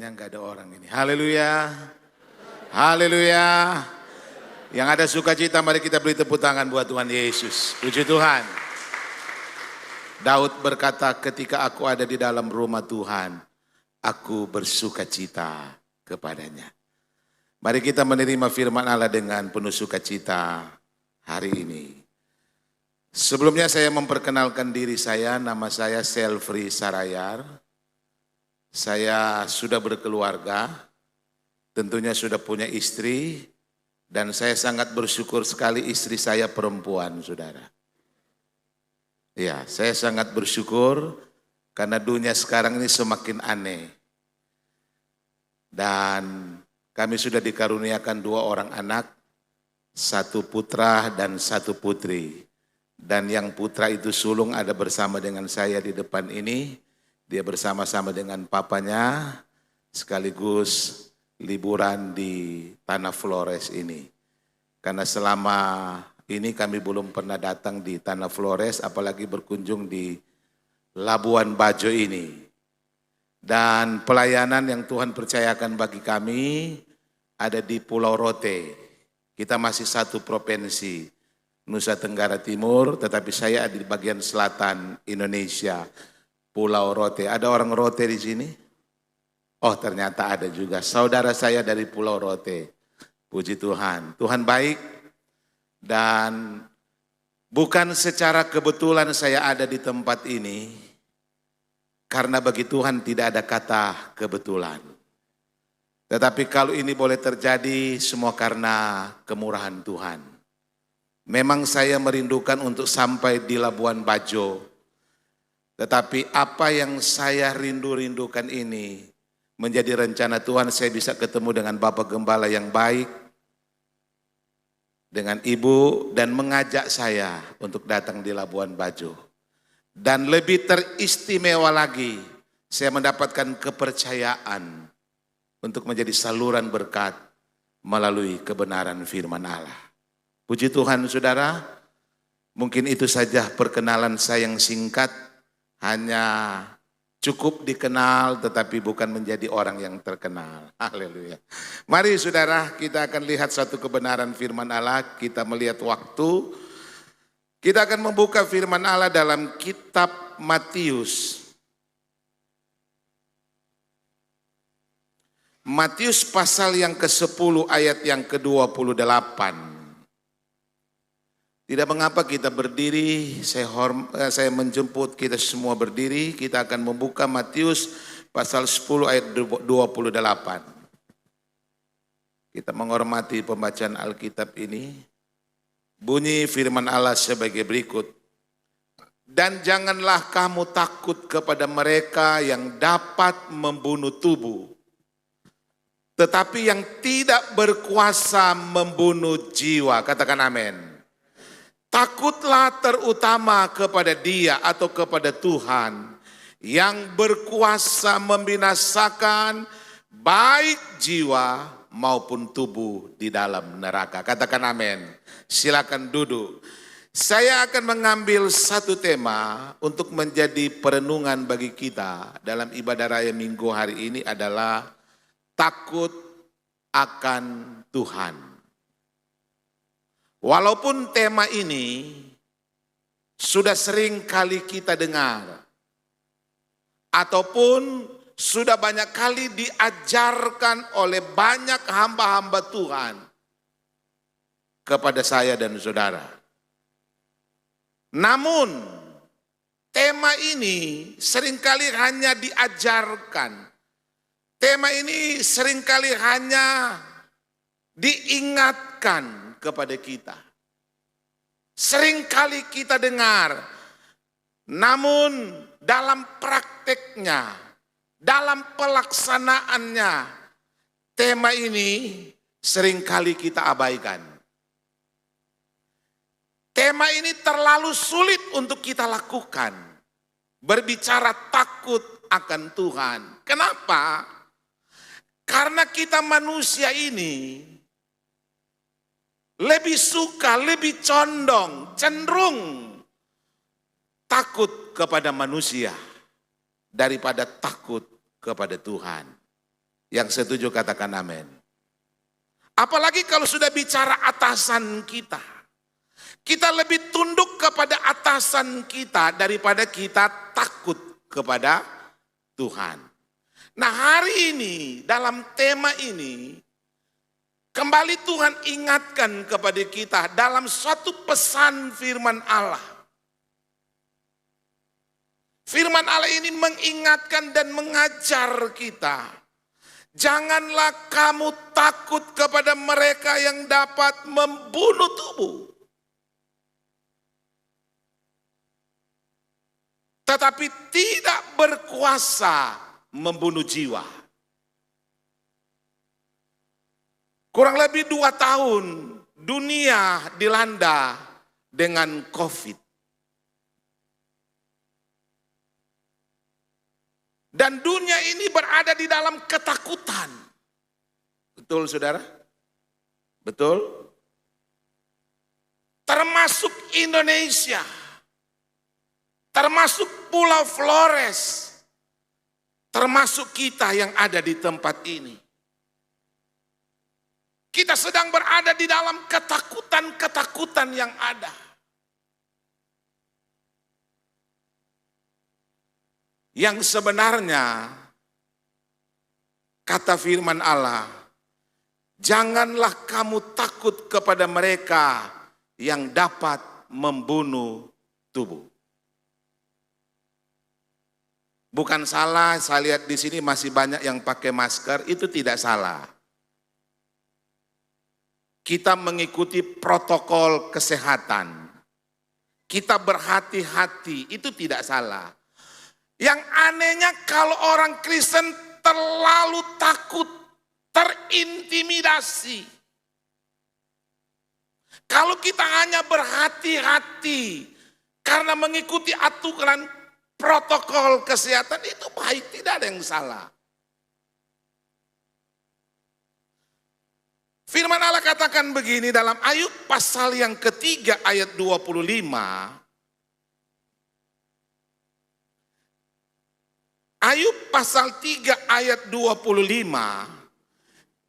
Kayaknya nggak ada orang ini. Haleluya. Haleluya. Yang ada sukacita, mari kita beri tepuk tangan buat Tuhan Yesus. Puji Tuhan. Daud berkata, ketika aku ada di dalam rumah Tuhan, aku bersukacita kepadanya. Mari kita menerima firman Allah dengan penuh sukacita hari ini. Sebelumnya saya memperkenalkan diri saya, nama saya Selfri Sarayar. Saya sudah berkeluarga, tentunya sudah punya istri, dan saya sangat bersyukur sekali istri saya perempuan, saudara. Ya, saya sangat bersyukur karena dunia sekarang ini semakin aneh. Dan kami sudah dikaruniakan 2 orang anak, 1 putra dan 1 putri. Dan yang putra itu sulung ada bersama dengan saya di depan ini. Dia bersama-sama dengan papanya sekaligus liburan di Tanah Flores ini. Karena selama ini kami belum pernah datang di Tanah Flores, apalagi berkunjung di Labuan Bajo ini. Dan pelayanan yang Tuhan percayakan bagi kami ada di Pulau Rote. Kita masih satu provinsi, Nusa Tenggara Timur, tetapi saya ada di bagian selatan Indonesia. Pulau Rote. Ada orang Rote di sini? Oh, ternyata ada juga. Saudara saya dari Pulau Rote. Puji Tuhan. Tuhan baik. Dan bukan secara kebetulan saya ada di tempat ini. Karena bagi Tuhan tidak ada kata kebetulan. Tetapi kalau ini boleh terjadi, semua karena kemurahan Tuhan. Memang saya merindukan untuk sampai di Labuan Bajo. Tetapi apa yang saya rindu-rindukan ini menjadi rencana Tuhan, saya bisa ketemu dengan Bapak Gembala yang baik, dengan Ibu, dan mengajak saya untuk datang di Labuan Bajo. Dan lebih teristimewa lagi, saya mendapatkan kepercayaan untuk menjadi saluran berkat melalui kebenaran firman Allah. Puji Tuhan saudara, mungkin itu saja perkenalan saya yang singkat. Hanya cukup dikenal tetapi bukan menjadi orang yang terkenal. Haleluya. Mari saudara, kita akan lihat satu kebenaran firman Allah. Kita melihat waktu. Kita akan membuka firman Allah dalam kitab Matius. Matius pasal yang ke-10 ayat yang ke-28. Tidak mengapa kita berdiri, saya menjemput kita semua berdiri, kita akan membuka Matius pasal 10 ayat 28. Kita menghormati pembacaan Alkitab ini. Bunyi firman Allah sebagai berikut. Dan janganlah kamu takut kepada mereka yang dapat membunuh tubuh, tetapi yang tidak berkuasa membunuh jiwa. Katakan amin. Takutlah terutama kepada Dia atau kepada Tuhan yang berkuasa membinasakan baik jiwa maupun tubuh di dalam neraka. Katakan amin. Silakan duduk. Saya akan mengambil satu tema untuk menjadi perenungan bagi kita dalam ibadah raya Minggu hari ini adalah takut akan Tuhan. Walaupun tema ini sudah sering kali kita dengar, ataupun sudah banyak kali diajarkan oleh banyak hamba-hamba Tuhan kepada saya dan saudara. Namun tema ini seringkali hanya diajarkan. Tema ini seringkali hanya diingatkan kepada kita. Seringkali kita dengar, namun dalam prakteknya, dalam pelaksanaannya, tema ini seringkali kita abaikan. Tema ini terlalu sulit untuk kita lakukan. Berbicara takut akan Tuhan. Kenapa? Karena kita manusia ini lebih suka, lebih condong, cenderung takut kepada manusia daripada takut kepada Tuhan. Yang setuju katakan amin. Apalagi kalau sudah bicara atasan kita. Kita lebih tunduk kepada atasan kita daripada kita takut kepada Tuhan. Nah, hari ini dalam tema ini kembali Tuhan ingatkan kepada kita dalam suatu pesan firman Allah. Firman Allah ini mengingatkan dan mengajar kita. Janganlah kamu takut kepada mereka yang dapat membunuh tubuh, tetapi tidak berkuasa membunuh jiwa. Kurang lebih 2 tahun dunia dilanda dengan COVID. Dan dunia ini berada di dalam ketakutan. Betul saudara? Betul? Termasuk Indonesia. Termasuk Pulau Flores. Termasuk kita yang ada di tempat ini. Kita sedang berada di dalam ketakutan-ketakutan yang ada. Yang sebenarnya, kata firman Allah, janganlah kamu takut kepada mereka yang dapat membunuh tubuh. Bukan salah, saya lihat di sini masih banyak yang pakai masker, itu tidak salah. Kita mengikuti protokol kesehatan. Kita berhati-hati, itu tidak salah. Yang anehnya kalau orang Kristen terlalu takut, terintimidasi. Kalau kita hanya berhati-hati karena mengikuti aturan protokol kesehatan, itu baik, tidak ada yang salah. Firman Allah katakan begini dalam Ayub pasal yang ketiga ayat 25. Ayub pasal 3 ayat 25.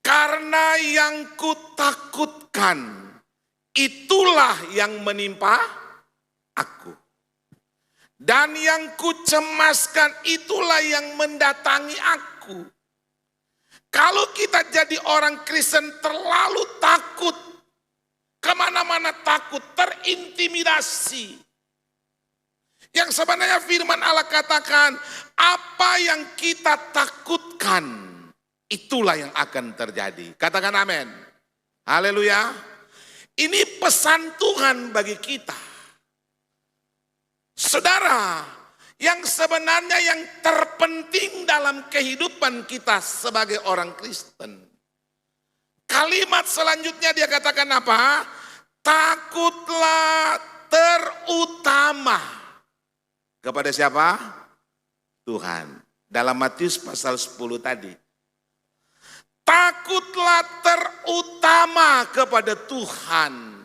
Karena yang kutakutkan itulah yang menimpa aku. Dan yang kucemaskan itulah yang mendatangi aku. Kalau kita jadi orang Kristen terlalu takut, kemana-mana takut, terintimidasi. Yang sebenarnya firman Allah katakan, apa yang kita takutkan, itulah yang akan terjadi. Katakan amin. Haleluya. Ini pesan Tuhan bagi kita. Saudara, yang sebenarnya yang terpenting dalam kehidupan kita sebagai orang Kristen. Kalimat selanjutnya dia katakan apa? Takutlah terutama. Kepada siapa? Tuhan. Dalam Matius pasal 10 tadi. Takutlah terutama kepada Tuhan.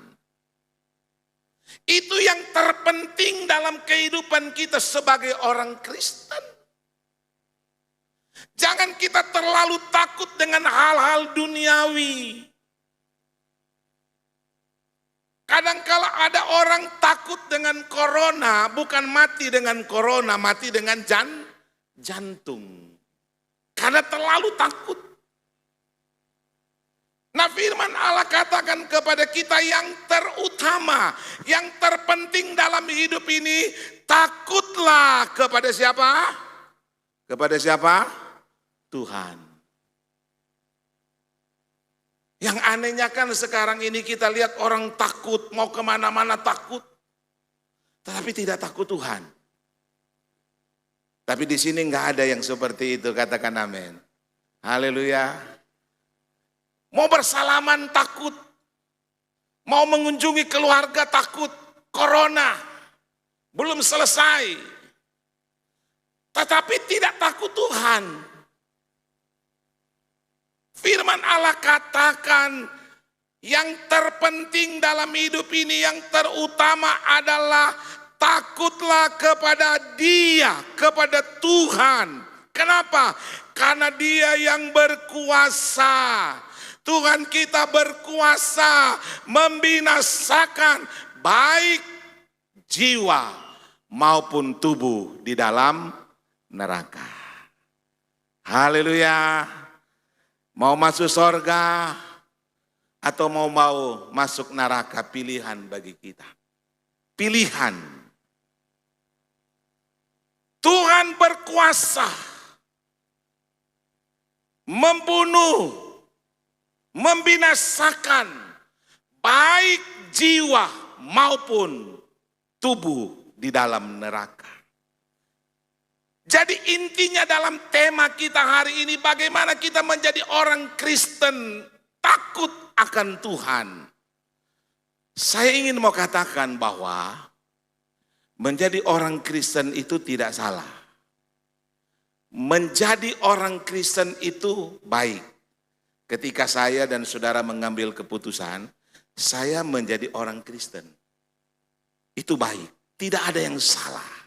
Itu yang terpenting dalam kehidupan kita sebagai orang Kristen. Jangan kita terlalu takut dengan hal-hal duniawi. Kadangkala ada orang takut dengan corona, bukan mati dengan corona, mati dengan jantung. Karena terlalu takut. Nah, firman Allah katakan kepada kita yang terutama, yang terpenting dalam hidup ini, takutlah kepada siapa? Kepada siapa? Tuhan. Yang anehnya kan sekarang ini kita lihat orang takut, mau kemana-mana takut. Tetapi tidak takut Tuhan. Tapi di sini nggak ada yang seperti itu, katakan amin. Haleluya. Mau bersalaman takut. Mau mengunjungi keluarga takut. Corona belum selesai. Tetapi tidak takut Tuhan. Firman Allah katakan yang terpenting dalam hidup ini, yang terutama adalah takutlah kepada Dia, kepada Tuhan. Kenapa? Karena Dia yang berkuasa. Tuhan kita berkuasa membinasakan baik jiwa maupun tubuh di dalam neraka. Haleluya. Mau masuk surga atau mau masuk neraka, pilihan bagi kita. Pilihan. Tuhan berkuasa membunuh, membinasakan baik jiwa maupun tubuh di dalam neraka. Jadi intinya dalam tema kita hari ini, bagaimana kita menjadi orang Kristen takut akan Tuhan. Saya ingin mau katakan bahwa menjadi orang Kristen itu tidak salah. Menjadi orang Kristen itu baik. Ketika saya dan saudara mengambil keputusan, saya menjadi orang Kristen. Itu baik, tidak ada yang salah.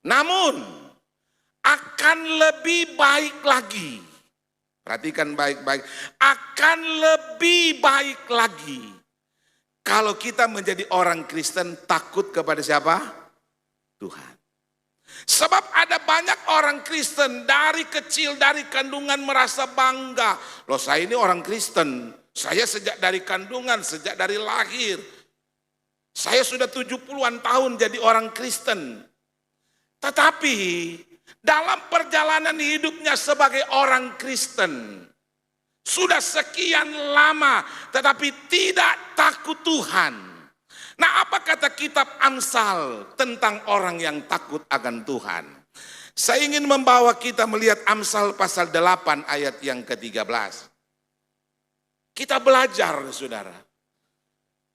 Namun akan lebih baik lagi. Perhatikan baik-baik. Akan lebih baik lagi kalau kita menjadi orang Kristen takut kepada siapa? Tuhan. Sebab ada banyak orang Kristen dari kecil, dari kandungan merasa bangga. Loh, saya ini orang Kristen. Saya sejak dari kandungan, sejak dari lahir. Saya sudah 70-an tahun jadi orang Kristen. Tetapi dalam perjalanan hidupnya sebagai orang Kristen, sudah sekian lama tetapi tidak takut Tuhan. Nah, apa kata kitab Amsal tentang orang yang takut akan Tuhan? Saya ingin membawa kita melihat Amsal pasal 8 ayat yang ke-13. Kita belajar, saudara.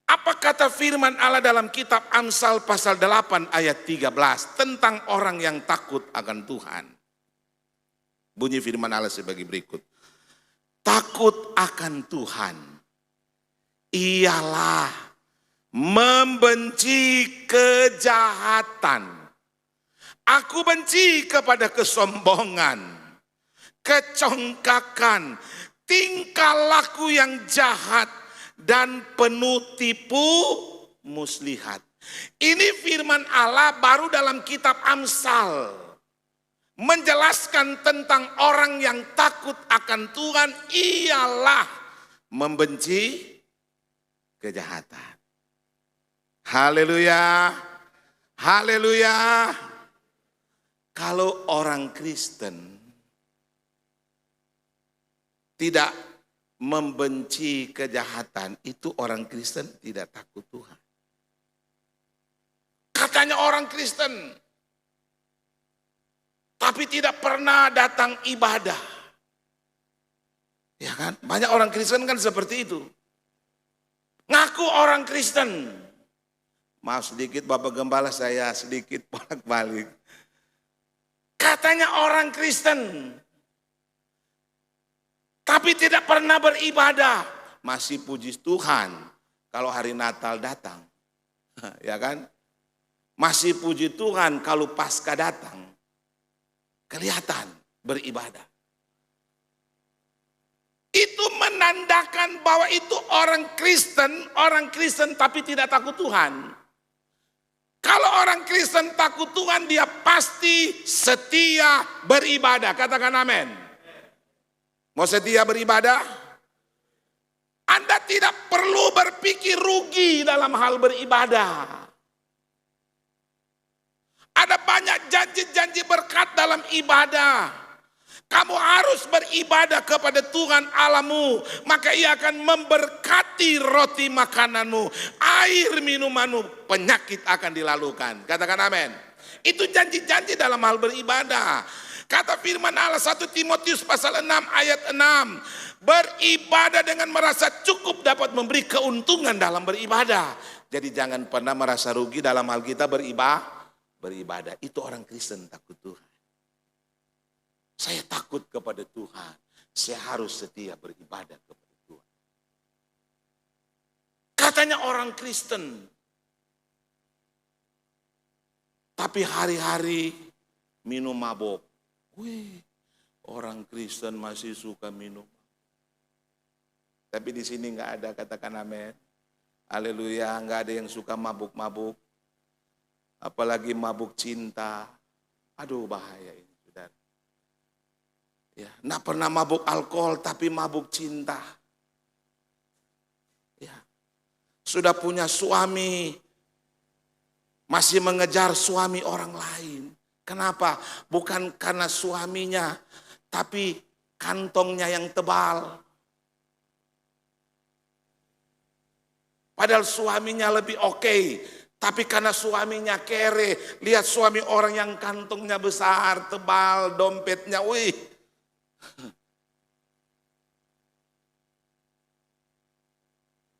Apa kata firman Allah dalam kitab Amsal pasal 8 ayat 13 tentang orang yang takut akan Tuhan? Bunyi firman Allah sebagai berikut. Takut akan Tuhan ialah membenci kejahatan. Aku benci kepada kesombongan, kecongkakan, tingkah laku yang jahat, dan penuh tipu muslihat. Ini firman Allah baru dalam kitab Amsal. Menjelaskan tentang orang yang takut akan Tuhan ialah membenci kejahatan. Haleluya. Haleluya. Kalau orang Kristen tidak membenci kejahatan, itu orang Kristen tidak takut Tuhan. Katanya orang Kristen, tapi tidak pernah datang ibadah. Ya kan? Banyak orang Kristen kan seperti itu. Ngaku orang Kristen. Maaf sedikit Bapak Gembala, saya sedikit bolak-balik. Katanya orang Kristen, tapi tidak pernah beribadah. Masih puji Tuhan kalau hari Natal datang. Ya kan? Masih puji Tuhan kalau Paskah datang. Kelihatan beribadah. Itu menandakan bahwa itu orang Kristen tapi tidak takut Tuhan. Kalau orang Kristen takut Tuhan, dia pasti setia beribadah. Katakan amin. Mau setia beribadah? Anda tidak perlu berpikir rugi dalam hal beribadah. Ada banyak janji-janji berkat dalam ibadah. Kamu harus beribadah kepada Tuhan Allahmu, maka Ia akan memberkati roti makananmu, air minumanmu, penyakit akan dilalukan. Katakan amin. Itu janji-janji dalam hal beribadah. Kata firman Allah 1 Timotius pasal 6 ayat 6. Beribadah dengan merasa cukup dapat memberi keuntungan dalam beribadah. Jadi jangan pernah merasa rugi dalam hal kita beribadah. Itu orang Kristen takut Tuhan. Saya takut kepada Tuhan. Saya harus setia beribadah kepada Tuhan. Katanya orang Kristen. Tapi hari-hari minum mabok. Wih, orang Kristen masih suka minum. Tapi di sini nggak ada, katakan amin. Haleluya, nggak ada yang suka mabuk-mabuk. Apalagi mabuk cinta. Aduh, bahaya ini, saudara. Ya, nggak pernah mabuk alkohol, tapi mabuk cinta. Ya, sudah punya suami, masih mengejar suami orang lain. Kenapa? Bukan karena suaminya, tapi kantongnya yang tebal. Padahal suaminya lebih oke, tapi karena suaminya kere, lihat suami orang yang kantongnya besar, tebal, dompetnya, wih.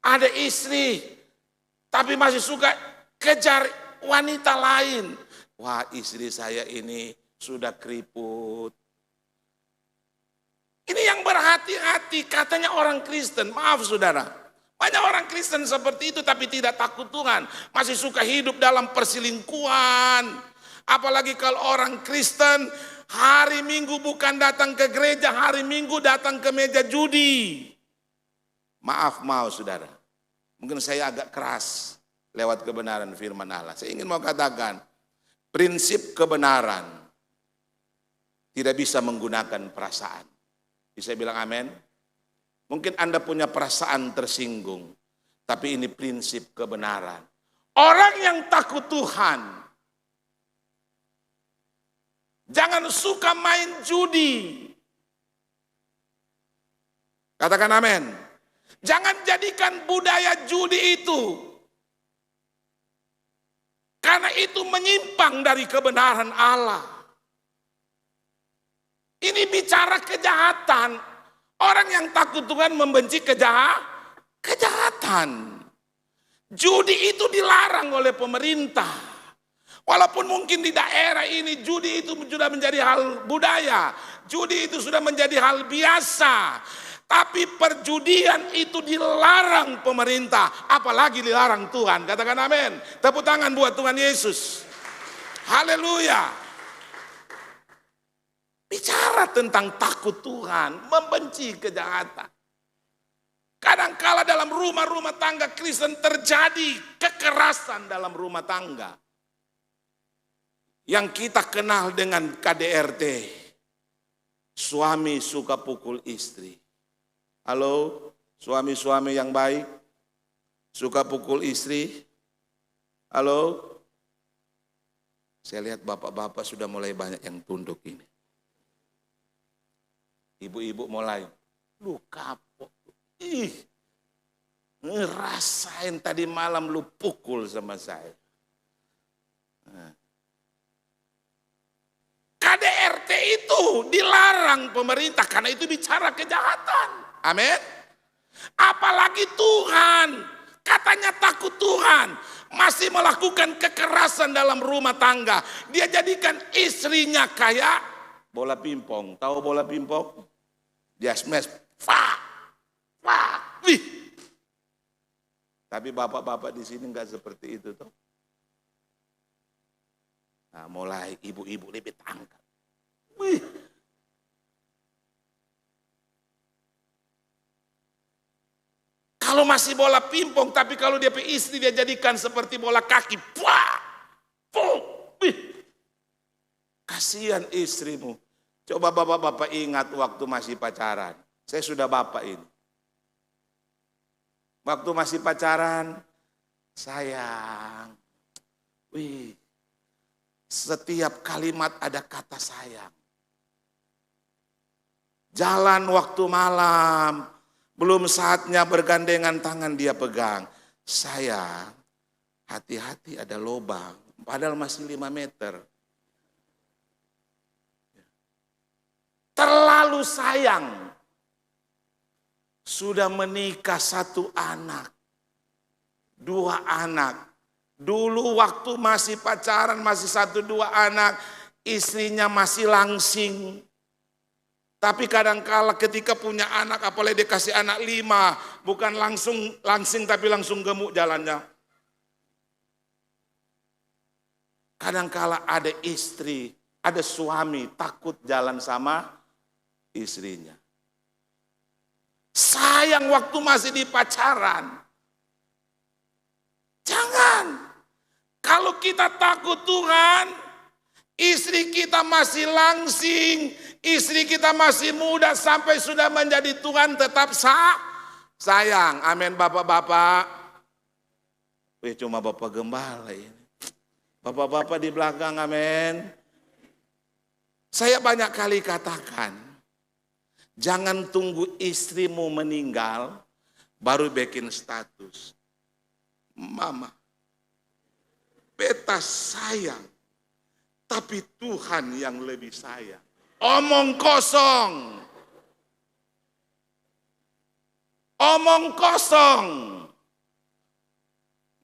Ada istri, tapi masih suka kejar wanita lain. Wah, istri saya ini sudah keriput. Ini yang berhati-hati, katanya orang Kristen. Maaf saudara. Banyak orang Kristen seperti itu tapi tidak takut Tuhan. Masih suka hidup dalam perselingkuhan. Apalagi kalau orang Kristen hari Minggu bukan datang ke gereja, hari Minggu datang ke meja judi. Maaf saudara. Mungkin saya agak keras lewat kebenaran firman Allah. Saya ingin mau katakan, prinsip kebenaran tidak bisa menggunakan perasaan. Bisa bilang amin? Mungkin Anda punya perasaan tersinggung, tapi ini prinsip kebenaran. Orang yang takut Tuhan, jangan suka main judi. Katakan amin. Jangan jadikan budaya judi itu, karena itu menyimpang dari kebenaran Allah. Ini bicara kejahatan. Orang yang takut Tuhan membenci kejahatan. Judi itu dilarang oleh pemerintah. Walaupun mungkin di daerah ini judi itu sudah menjadi hal budaya. Judi itu sudah menjadi hal biasa. Tapi perjudian itu dilarang pemerintah. Apalagi dilarang Tuhan. Katakan amin. Tepuk tangan buat Tuhan Yesus. Haleluya. Bicara tentang takut Tuhan, membenci kejahatan. Kadangkala dalam rumah-rumah tangga Kristen terjadi kekerasan dalam rumah tangga. Yang kita kenal dengan KDRT. Suami suka pukul istri. Halo, suami-suami yang baik, suka pukul istri. Halo, saya lihat bapak-bapak sudah mulai banyak yang tunduk ini. Ibu-ibu mulai, lu kapok, ngerasain tadi malam lu pukul sama saya. KDRT itu dilarang pemerintah karena itu bicara kejahatan. Amin. Apalagi Tuhan, katanya takut Tuhan, masih melakukan kekerasan dalam rumah tangga. Dia jadikan istrinya kayak bola pingpong. Tahu bola pingpong? Dia smash, wih. Tapi bapak-bapak di sini enggak seperti itu toh. Nah, mulai ibu-ibu lebih tangkap. Wih. Kalau masih bola pingpong, tapi kalau dia punya istri dia jadikan seperti bola kaki. Wih. Kasihan istrimu. Coba bapak-bapak ingat waktu masih pacaran. Saya sudah bapak ini. Waktu masih pacaran, sayang. Wih, setiap kalimat ada kata sayang. Jalan waktu malam, belum saatnya bergandengan tangan dia pegang. Sayang, hati-hati ada lubang. Padahal masih 5 meter. Terlalu sayang. Sudah menikah 1 anak. 2 anak. Dulu waktu masih pacaran masih 1-2 anak. Istrinya masih langsing. Tapi kadangkala ketika punya anak, apalagi dikasih anak 5. Bukan langsing tapi langsung gemuk jalannya. Kadangkala ada istri Ada suami takut jalan sama istrinya. Sayang waktu masih di pacaran. Jangan. Kalau kita takut Tuhan, istri kita masih langsing, istri kita masih muda sampai sudah menjadi Tuhan tetap sayang. Amin bapak-bapak. Cuma bapak gembala ini. Bapak-bapak di belakang, amin. Saya banyak kali katakan, jangan tunggu istrimu meninggal, baru bikin status. Mama, beta sayang, tapi Tuhan yang lebih sayang. Omong kosong. Omong kosong.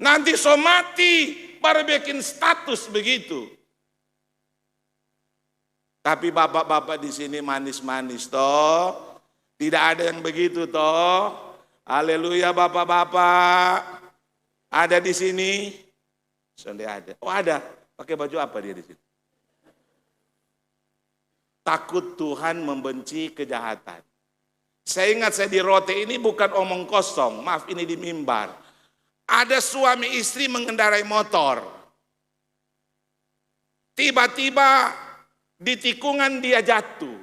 Nanti so mati, baru bikin status begitu. Tapi bapak-bapak di sini manis-manis toh. Tidak ada yang begitu toh. Haleluya bapak-bapak. Ada di sini? Sudah ada. Oh ada. Pakai baju apa dia di sini? Takut Tuhan membenci kejahatan. Saya ingat saya di Rote ini bukan omong kosong. Maaf ini di mimbar. Ada suami istri mengendarai motor. Tiba-tiba di tikungan dia jatuh.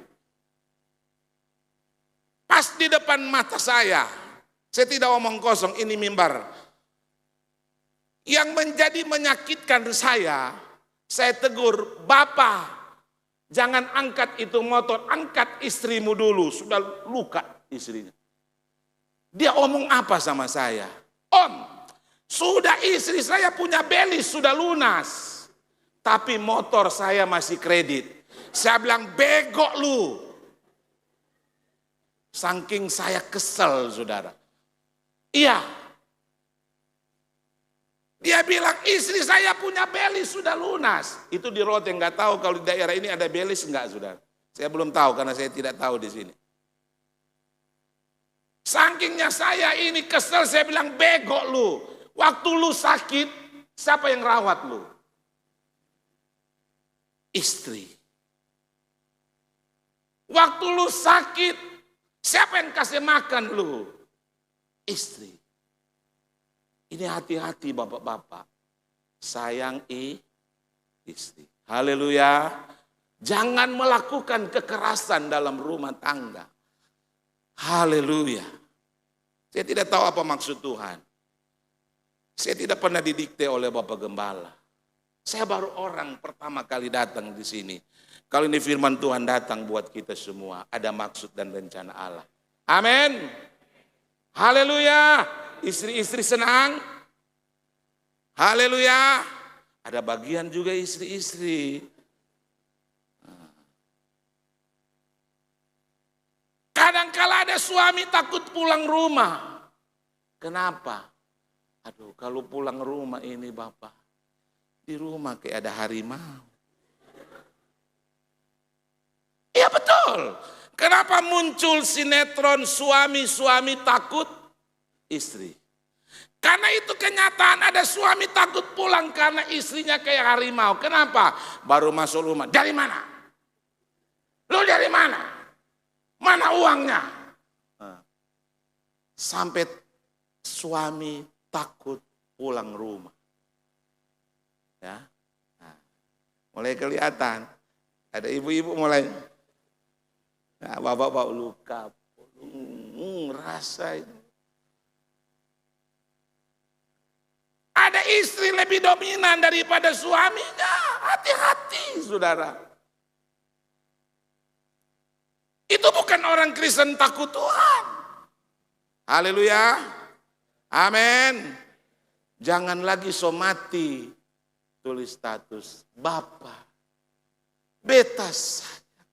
Pas di depan mata saya tidak omong kosong, ini mimbar. Yang menjadi menyakitkan saya tegur, Bapak, jangan angkat itu motor, angkat istrimu dulu, sudah luka istrinya. Dia omong apa sama saya? Om, sudah istri saya punya belis, sudah lunas. Tapi motor saya masih kredit. Saya bilang, bego lu. Saking saya kesel, saudara. Iya. Dia bilang, istri saya punya belis, sudah lunas. Itu di Rote, nggak tahu kalau di daerah ini ada belis enggak, saudara. Saya belum tahu, karena saya tidak tahu di sini. Sakingnya saya ini kesel, saya bilang, bego lu. Waktu lu sakit, siapa yang rawat lu? Istri. Waktu lu sakit, siapa yang kasih makan lu? Istri. Ini hati-hati bapak-bapak. Sayang istri. Haleluya. Jangan melakukan kekerasan dalam rumah tangga. Haleluya. Saya tidak tahu apa maksud Tuhan. Saya tidak pernah didikte oleh Bapak Gembala. Saya baru orang pertama kali datang di sini. Kalau ini firman Tuhan datang buat kita semua. Ada maksud dan rencana Allah. Amin. Haleluya. Istri-istri senang. Haleluya. Ada bagian juga istri-istri. Kadang-kala ada suami takut pulang rumah. Kenapa? Aduh, kalau pulang rumah ini Bapak, di rumah kayak ada harimau. Iya betul. Kenapa muncul sinetron suami-suami takut istri? Karena itu kenyataan, ada suami takut pulang karena istrinya kayak harimau. Kenapa? Baru masuk rumah. Dari mana? Lu dari mana? Mana uangnya? Sampai suami takut pulang rumah. Ya. Nah, mulai kelihatan. Ada ibu-ibu mulai. Nah, bapak-bapak luka. Rasa itu. Ada istri lebih dominan daripada suaminya. Hati-hati saudara. Itu bukan orang Kristen takut Tuhan. Haleluya. Amin. Jangan lagi somati. Tulis status. Bapak. Beta sayang.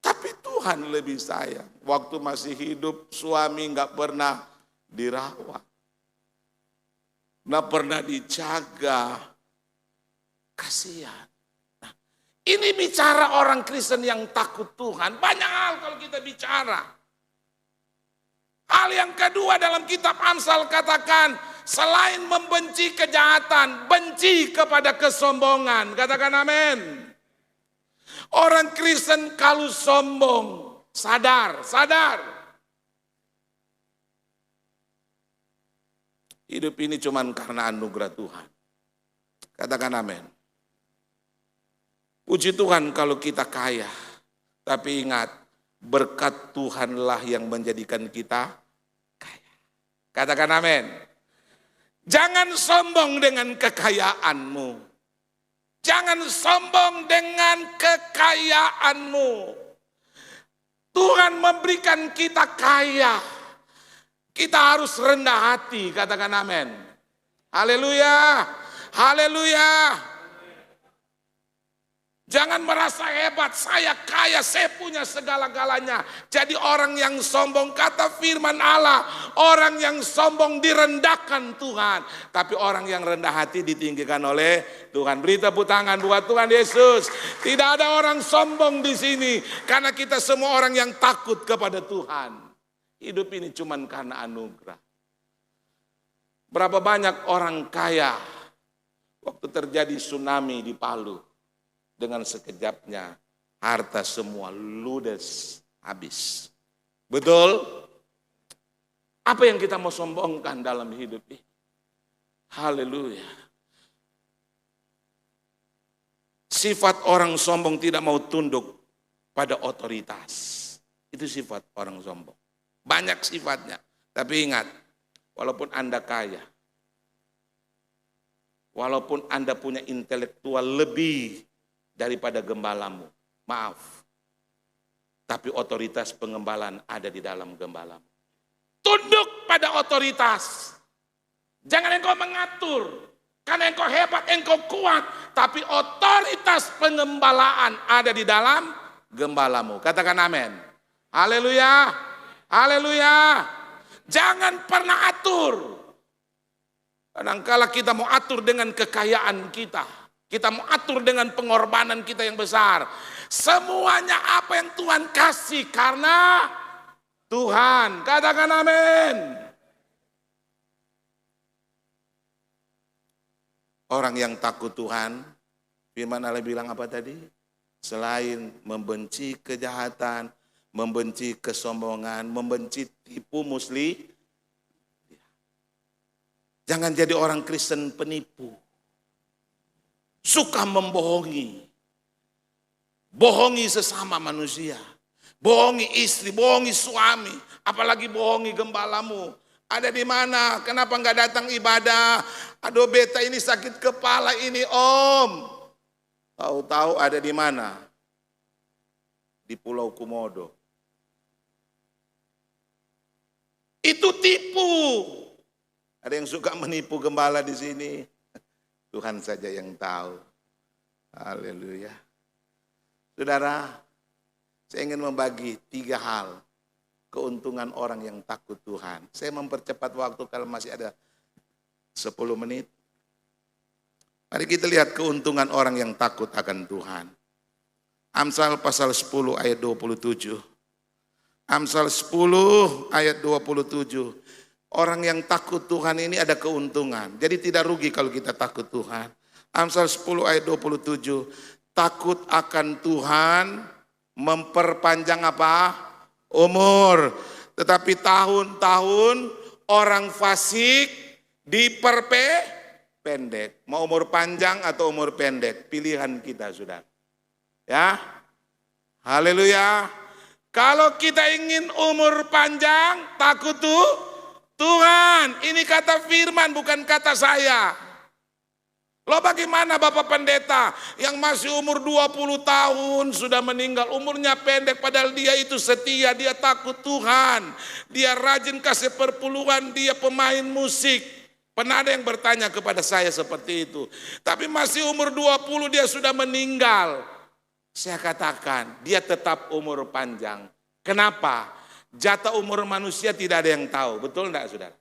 Tapi Tuhan lebih sayang. Waktu masih hidup suami gak pernah dirawat. Gak pernah dijaga. Kasihan. Nah, ini bicara orang Kristen yang takut Tuhan. Banyak hal kalau kita bicara. Hal yang kedua dalam kitab Amsal katakan, selain membenci kejahatan, benci kepada kesombongan. Katakan amin. Orang Kristen kalau sombong, sadar. Hidup ini cuma karena anugerah Tuhan. Katakan amin. Puji Tuhan kalau kita kaya. Tapi ingat, berkat Tuhanlah yang menjadikan kita kaya. Katakan amin. Jangan sombong dengan kekayaanmu. Jangan sombong dengan kekayaanmu. Tuhan memberikan kita kaya. Kita harus rendah hati, katakan amin. Haleluya, haleluya. Jangan merasa hebat, saya kaya, saya punya segala-galanya. Jadi orang yang sombong, kata firman Allah, orang yang sombong direndahkan Tuhan. Tapi orang yang rendah hati ditinggikan oleh Tuhan. Beri tepuk tangan buat Tuhan Yesus. Tidak ada orang sombong di sini, karena kita semua orang yang takut kepada Tuhan. Hidup ini cuma karena anugerah. Berapa banyak orang kaya waktu terjadi tsunami di Palu. Dengan sekejapnya harta semua ludes, habis. Betul? Apa yang kita mau sombongkan dalam hidup ini? Haleluya. Sifat orang sombong tidak mau tunduk pada otoritas. Itu sifat orang sombong. Banyak sifatnya. Tapi ingat, walaupun Anda kaya, walaupun Anda punya intelektual lebih daripada gembalamu, maaf, tapi otoritas pengembalaan ada di dalam gembalamu. Tunduk pada otoritas. Jangan engkau mengatur, karena engkau hebat, engkau kuat, tapi otoritas pengembalaan ada di dalam gembalamu. Katakan amin. Haleluya, haleluya. Jangan pernah atur. Kadangkala kita mau atur dengan kekayaan kita. Kita mau atur dengan pengorbanan kita yang besar. Semuanya apa yang Tuhan kasih karena Tuhan. Katakan amin. Orang yang takut Tuhan, firman Allah bilang apa tadi? Selain membenci kejahatan, membenci kesombongan, membenci tipu musli. Jangan jadi orang Kristen penipu. Suka membohongi. Bohongi sesama manusia. Bohongi istri, bohongi suami. Apalagi bohongi gembalamu. Ada di mana? Kenapa enggak datang ibadah? Aduh beta ini sakit kepala ini om. Tahu-tahu ada di mana? Di Pulau Komodo. Itu tipu. Ada yang suka menipu gembala di sini. Tuhan saja yang tahu. Haleluya. Saudara, saya ingin membagi 3 hal keuntungan orang yang takut Tuhan. Saya mempercepat waktu kalau masih ada 10 menit. Mari kita lihat keuntungan orang yang takut akan Tuhan. Amsal pasal 10 ayat 27. Amsal 10 ayat 27. Orang yang takut Tuhan ini ada keuntungan. Jadi tidak rugi kalau kita takut Tuhan. Amsal 10 ayat 27. Takut akan Tuhan memperpanjang apa? Umur. Tetapi tahun-tahun orang fasik diperpendek. Mau umur panjang atau umur pendek? Pilihan kita, saudara. Ya. Haleluya. Kalau kita ingin umur panjang, takut Tuhan, ini kata firman bukan kata saya. Loh bagaimana Bapak Pendeta yang masih umur 20 tahun sudah meninggal, umurnya pendek padahal dia itu setia, dia takut Tuhan. Dia rajin kasih perpuluhan, dia pemain musik. Pernah ada yang bertanya kepada saya seperti itu. Tapi masih umur 20 dia sudah meninggal. Saya katakan dia tetap umur panjang. Kenapa? Jatah umur manusia tidak ada yang tahu, betul enggak saudara?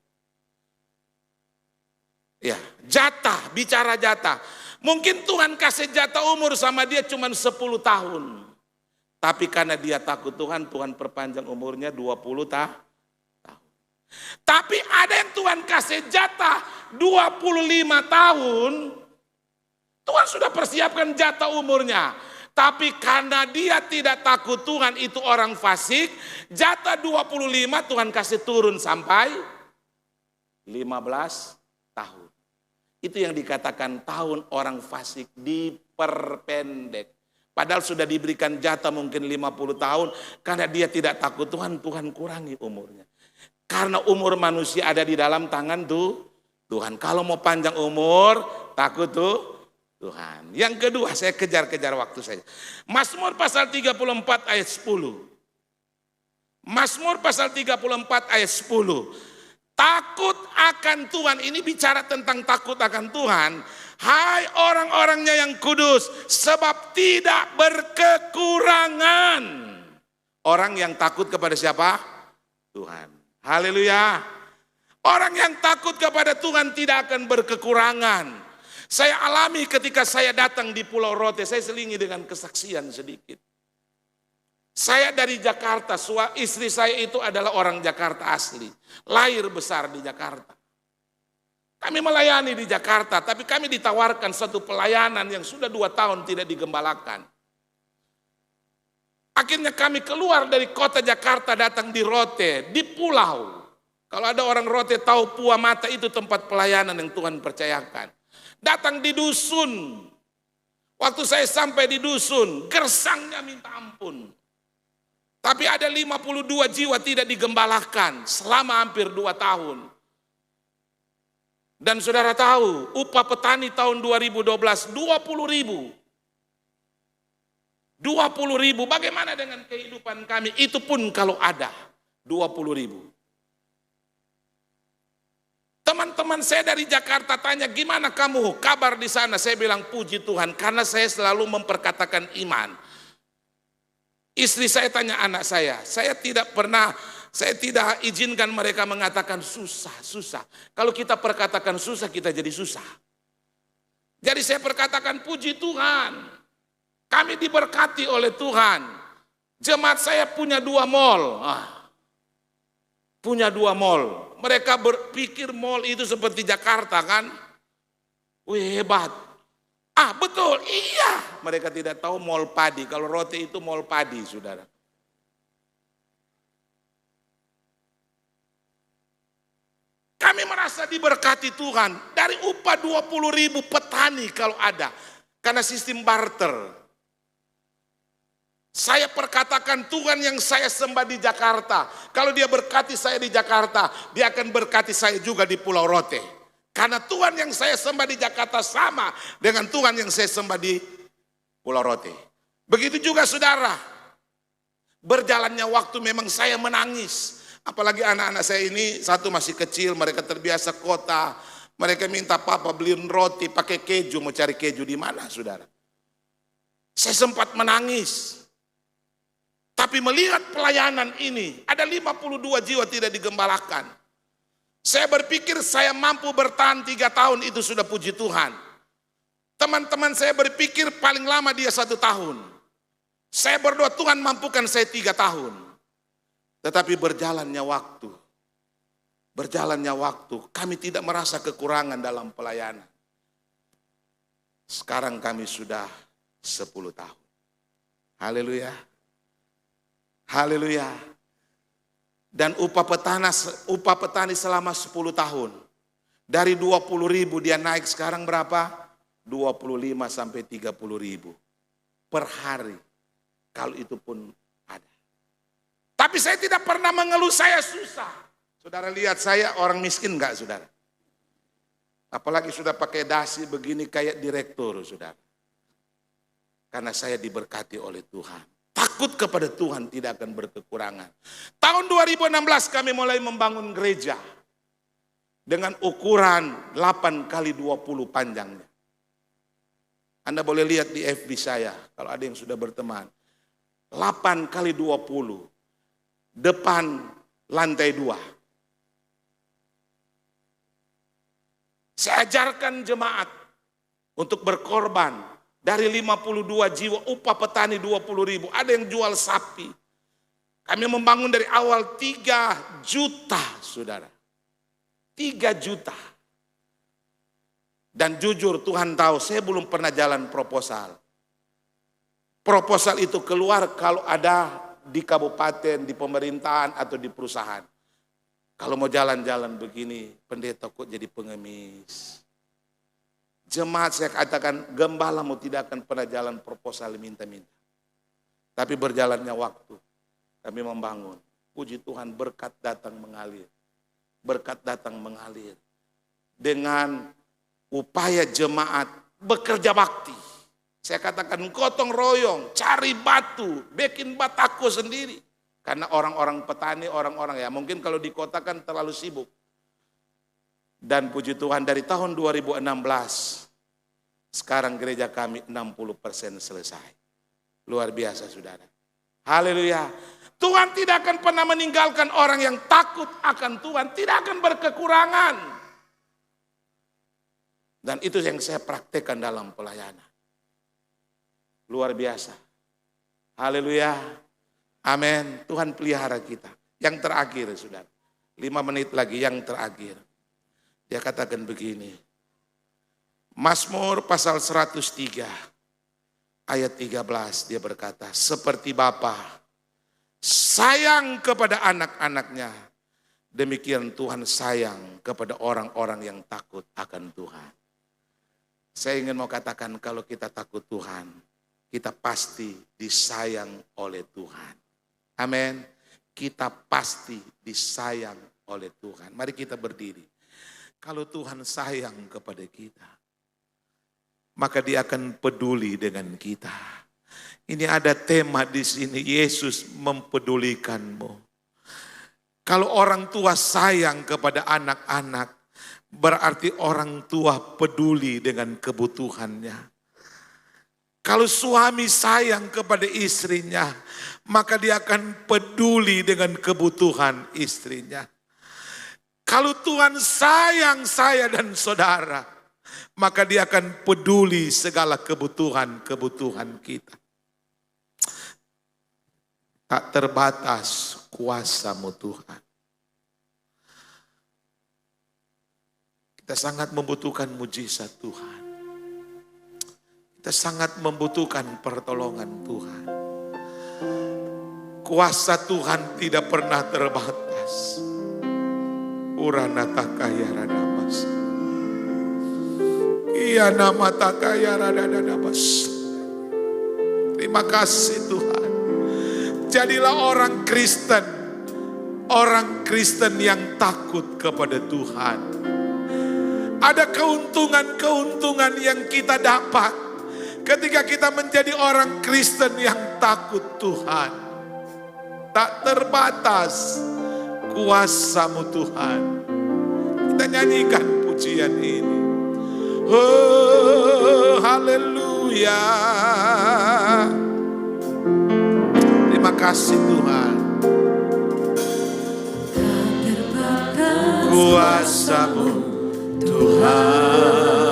Ya, jatah, bicara jatah. Mungkin Tuhan kasih jatah umur sama dia cuma 10 tahun. Tapi karena dia takut Tuhan, Tuhan perpanjang umurnya 20 tahun. Tapi ada yang Tuhan kasih jatah 25 tahun, Tuhan sudah persiapkan jatah umurnya. Tapi karena dia tidak takut Tuhan, itu orang fasik, jatah 25 Tuhan kasih turun sampai 15 tahun. Itu yang dikatakan tahun orang fasik diperpendek. Padahal sudah diberikan jatah mungkin 50 tahun. Karena dia tidak takut Tuhan, Tuhan kurangi umurnya. Karena umur manusia ada di dalam tangan Tuhan. Kalau mau panjang umur, takut Tuhan. Yang kedua, saya kejar-kejar waktu saya. Mazmur pasal 34 ayat 10. Mazmur pasal 34 ayat 10. Takut akan Tuhan, ini bicara tentang takut akan Tuhan. Hai orang-orangnya yang kudus, sebab tidak berkekurangan. Orang yang takut kepada siapa? Tuhan. Haleluya. Orang yang takut kepada Tuhan tidak akan berkekurangan. Saya alami ketika saya datang di Pulau Rote, saya selingi dengan kesaksian sedikit. Saya dari Jakarta, istri saya itu adalah orang Jakarta asli. Lahir besar di Jakarta. Kami melayani di Jakarta, tapi kami ditawarkan satu pelayanan yang sudah 2 tahun tidak digembalakan. Akhirnya kami keluar dari kota Jakarta datang di Rote, di pulau. Kalau ada orang Rote tahu Pua Mata itu tempat pelayanan yang Tuhan percayakan. Datang di dusun. Waktu saya sampai di dusun, gersangnya minta ampun. Tapi ada 52 jiwa tidak digembalakan selama hampir 2 tahun. Dan saudara tahu, upah petani tahun 2012 20.000. 20.000, bagaimana dengan kehidupan kami? Itu pun kalau ada 20.000. Teman-teman saya dari Jakarta tanya, gimana kamu kabar di sana? Saya bilang puji Tuhan, karena saya selalu memperkatakan iman. Istri saya tanya anak saya tidak izinkan mereka mengatakan susah. Kalau kita perkatakan susah, kita jadi susah. Jadi saya perkatakan puji Tuhan. Kami diberkati oleh Tuhan. Jemaat saya punya 2 mall. Punya 2 mall. Mereka berpikir mall itu seperti Jakarta kan. Wih hebat. Betul, iya. Mereka tidak tahu mall padi. Kalau Rote itu mall padi, saudara. Kami merasa diberkati Tuhan. Dari upah 20.000 petani kalau ada. Karena sistem barter. Saya perkatakan Tuhan yang saya sembah di Jakarta. Kalau dia berkati saya di Jakarta, dia akan berkati saya juga di Pulau Rote. Karena Tuhan yang saya sembah di Jakarta sama dengan Tuhan yang saya sembah di Pulau Rote. Begitu juga saudara. Berjalannya waktu memang saya menangis. Apalagi anak-anak saya ini, satu masih kecil, mereka terbiasa kota. Mereka minta papa beliin roti pakai keju, mau cari keju di mana saudara. Saya sempat menangis. Tapi melihat pelayanan ini, ada 52 jiwa tidak digembalakan. Saya berpikir saya mampu bertahan 3 tahun, itu sudah puji Tuhan. Teman-teman saya berpikir paling lama dia 1 tahun. Saya berdoa Tuhan mampukan saya 3 tahun. Tetapi berjalannya waktu, kami tidak merasa kekurangan dalam pelayanan. Sekarang kami sudah 10 tahun. Haleluya. Haleluya. Dan upah petani selama 10 tahun. Dari 20.000 dia naik sekarang berapa? 25 sampai 30.000 per hari. Kalau itu pun ada. Tapi saya tidak pernah mengeluh saya susah. Saudara lihat saya orang miskin enggak saudara? Apalagi sudah pakai dasi begini kayak direktur saudara. Karena saya diberkati oleh Tuhan. Takut kepada Tuhan tidak akan berkekurangan. Tahun 2016 kami mulai membangun gereja. Dengan ukuran 8 kali 20 panjangnya. Anda boleh lihat di FB saya, kalau ada yang sudah berteman. 8 kali 20. Depan lantai 2. Saya ajarkan jemaat untuk berkorban. Dari 52 jiwa, upah petani 20.000. Ada yang jual sapi. Kami membangun dari awal 3 juta, saudara. 3 juta. Dan jujur Tuhan tahu, saya belum pernah jalan proposal. proposal itu keluar kalau ada di kabupaten, di pemerintahan atau di perusahaan. Kalau mau jalan-jalan begini, pendeta kok jadi pengemis. Jemaat saya katakan, gembalamu tidak akan pernah jalan proposal minta-minta. Tapi berjalannya waktu, kami membangun. Puji Tuhan, berkat datang mengalir. Berkat datang mengalir. Dengan upaya jemaat bekerja bakti. Saya katakan gotong royong, cari batu, bikin batako sendiri. Karena orang-orang petani, orang-orang ya mungkin kalau di kota kan terlalu sibuk. Dan puji Tuhan dari tahun 2016, sekarang gereja kami 60% selesai. Luar biasa saudara. Haleluya. Tuhan tidak akan pernah meninggalkan orang yang takut akan Tuhan, tidak akan berkekurangan. Dan itu yang saya praktekkan dalam pelayanan. Luar biasa. Haleluya. Amin. Tuhan pelihara kita. Yang terakhir saudara. 5 menit lagi yang terakhir. Dia katakan begini. Mazmur pasal 103 ayat 13 dia berkata, seperti Bapa sayang kepada anak-anaknya, demikian Tuhan sayang kepada orang-orang yang takut akan Tuhan. Saya ingin mau katakan kalau kita takut Tuhan, kita pasti disayang oleh Tuhan. Amin. Kita pasti disayang oleh Tuhan. Mari kita berdiri. Kalau Tuhan sayang kepada kita, maka Dia akan peduli dengan kita. Ini ada tema di sini, Yesus mempedulikanmu. Kalau orang tua sayang kepada anak-anak, berarti orang tua peduli dengan kebutuhannya. Kalau suami sayang kepada istrinya, maka dia akan peduli dengan kebutuhan istrinya. Kalau Tuhan sayang saya dan saudara, maka dia akan peduli segala kebutuhan kita. Tak terbatas kuasa-Mu Tuhan. Kita sangat membutuhkan mujizat Tuhan. Kita sangat membutuhkan pertolongan Tuhan. Kuasa Tuhan tidak pernah terbatas. Urana takaya radamas. Iya nama takaya radamas. Terima kasih Tuhan. Jadilah orang Kristen yang takut kepada Tuhan. Ada keuntungan-keuntungan yang kita dapat ketika kita menjadi orang Kristen yang takut Tuhan. Tak terbatas kuasa-Mu Tuhan. Kita nyanyikan pujian ini. Oh, haleluya. Terima kasih Tuhan. Kuasa-Mu Tuhan.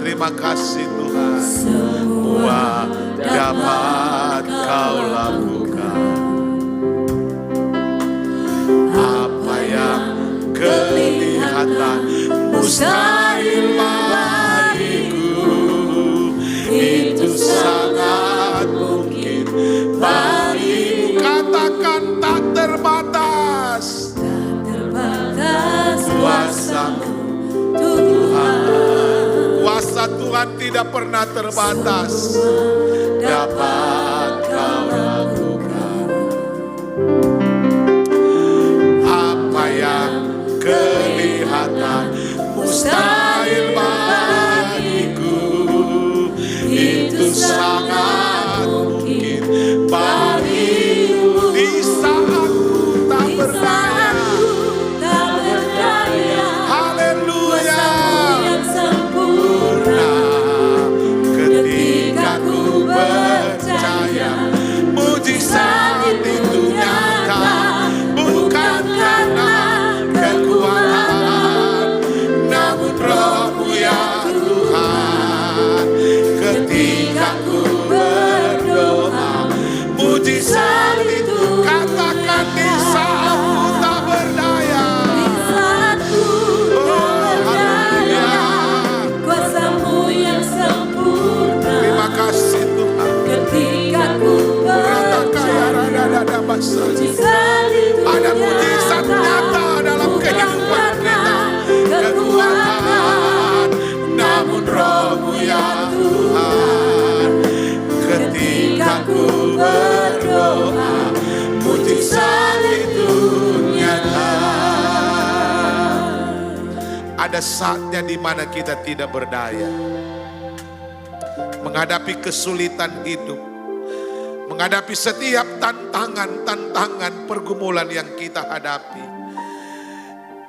Terima kasih Tuhan. Semua dapat Kau lakukan. Apa yang kelihatan mustahil bagiku, itu sangat mungkin bagiku. Katakan tak terbatas. Tak terbatas kuasa-Mu Tuhan. Kuasa Tuhan tidak pernah terbatas. Dapat Kau lakukan apa yang kelihatan mustahil bagiku, itu sangat mungkin bagimu. Di saat ku tak berdaya, haleluya, yang sempurna. Ketika ku percaya mujizat itu nyata, bukan karena kekuatan, namun ada saatnya di mana kita tidak berdaya. Menghadapi kesulitan hidup, menghadapi setiap tantangan pergumulan yang kita hadapi.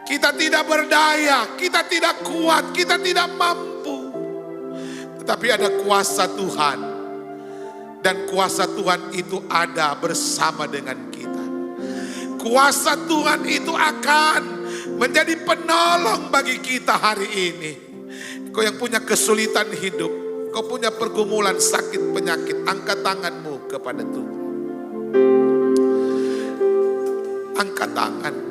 Kita tidak berdaya, kita tidak kuat, kita tidak mampu. Tetapi ada kuasa Tuhan. Dan kuasa Tuhan itu ada bersama dengan kita. Kuasa Tuhan itu akan menjadi penolong bagi kita hari ini. Kau yang punya kesulitan hidup, kau punya pergumulan sakit penyakit, angkat tanganmu kepada Tuhan. Angkat tanganmu.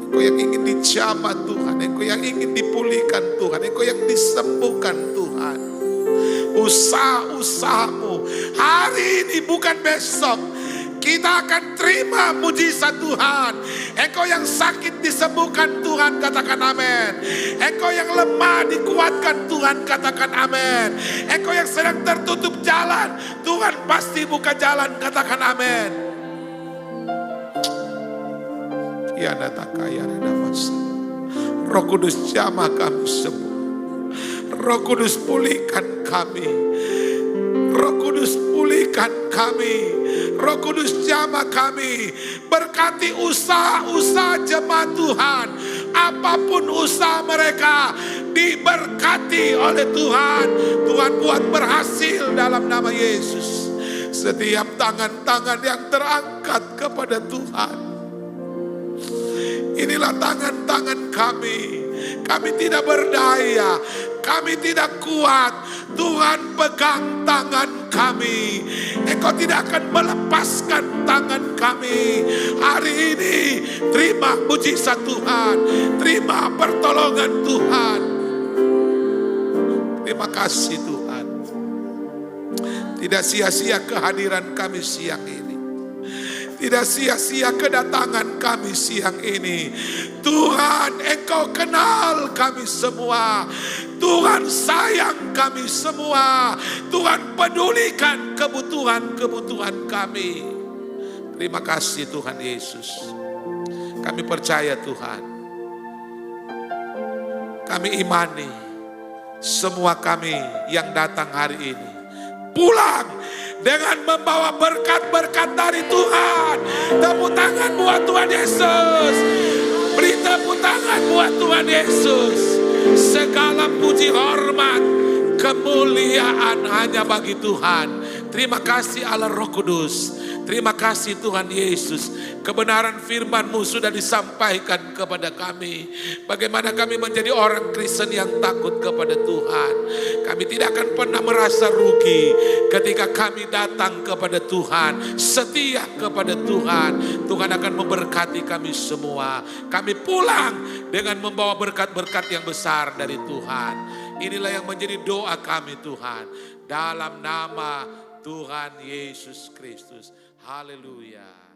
Engkau yang ingin dijamah Tuhan, engkau yang ingin dipulihkan Tuhan, engkau yang disembuhkan Tuhan. Usaha-usahamu hari ini bukan besok, kita akan terima mujizat Tuhan. Engkau yang sakit disembuhkan Tuhan, katakan amin. Engkau yang lemah dikuatkan Tuhan, katakan amin. Engkau yang sedang tertutup jalan, Tuhan pasti buka jalan, katakan amin. Ya natakaya nafas. Roh Kudus jamah kami semua. Roh Kudus pulihkan kami. Roh Kudus pulihkan kami. Roh Kudus jamah kami. Berkati usaha-usaha jemaat Tuhan. Apapun usaha mereka diberkati oleh Tuhan. Tuhan buat berhasil dalam nama Yesus. Setiap tangan-tangan yang terangkat kepada Tuhan, inilah tangan-tangan kami. Kami tidak berdaya, kami tidak kuat. Tuhan pegang tangan kami. Engkau tidak akan melepaskan tangan kami. Hari ini terima mujizat Tuhan, terima pertolongan Tuhan. Terima kasih Tuhan. Tidak sia-sia kehadiran kami siang ini. Tidak sia-sia kedatangan kami siang ini. Tuhan, Engkau kenal kami semua. Tuhan sayang kami semua. Tuhan pedulikan kebutuhan-kebutuhan kami. Terima kasih Tuhan Yesus. Kami percaya Tuhan. Kami imani semua kami yang datang hari ini pulang dengan membawa berkat-berkat dari Tuhan. Tepuk tangan buat Tuhan Yesus. Beri tepuk tangan buat Tuhan Yesus. Segala puji hormat kemuliaan hanya bagi Tuhan. Terima kasih Allah Roh Kudus. Terima kasih Tuhan Yesus. Kebenaran firman-Mu sudah disampaikan kepada kami. Bagaimana kami menjadi orang Kristen yang takut kepada Tuhan. Kami tidak akan pernah merasa rugi ketika kami datang kepada Tuhan. Setia kepada Tuhan. Tuhan akan memberkati kami semua. Kami pulang dengan membawa berkat-berkat yang besar dari Tuhan. Inilah yang menjadi doa kami Tuhan. Dalam nama Tuhan Yesus Kristus. Haleluya.